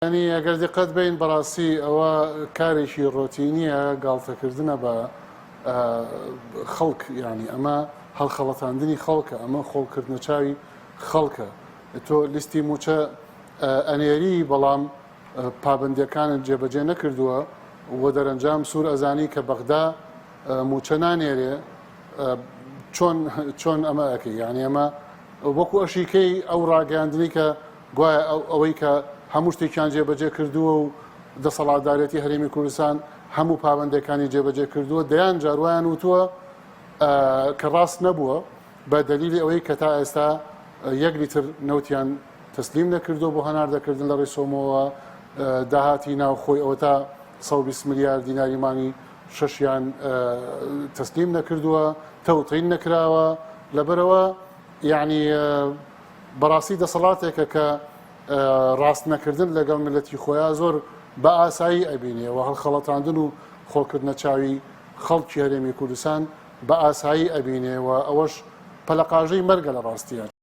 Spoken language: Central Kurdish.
يعني ئەگەر دقت بین بەڕاستی ئەوە کارێکی ڕۆتینیە گاڵتەکردنە بە خەڵک، ینی ئەمە هەڵخەڵەتاندنی خەڵکە، ئەمە خۆڵکردنە چاوی خەڵکە. تۆ لیستی موچە ئەنێری بەڵام پابندیەکانت جێبەجێ نەکردووە وە دەرەنجام سوور ئەزانی کە بەغدا موچە نانێرێ چۆن ئەمە ئەەکەی، یعنی ئەمە وەکو ئەشیکەی ئەو ڕاگەاندنی کە گوایە ئەوەی کە هەموو شتێکیان جێبەجێ کردووە و دەسەڵاتدارەتی هەرێمی کوردستان هەموو پابندەکانی جێبەجێ کردووە، دەیان جاروایان وتووە کە ڕاست نەبووە بە دەلیلی ئەوەی کە تا ئێستا 1 لیتر نەوتیان تەسلیم نەکردو بۆ هەناردەکردن لە ڕێسۆمەوە، داهاتی ناوخۆی ئەوە تا 120 ملیار دیناری مانگی شەشیان تەسلیم نەکردووە، تەوتین نەکراوە. لەبەرەوە یعنی بەڕاستی دەسەڵاتێکە کە ڕاست نەکردن لەگەڵ ملەتی خۆیان زۆر بە ئاسایی ئەبینێەوە، هەڵخەڵەتاندن و خۆڵکردنە چاوی خەڵکی هەرێمی کوردستان بە ئاسایی ئەبینێەوە، ئەوەش پەلەقاژەی مەرگە لە ڕاستیە.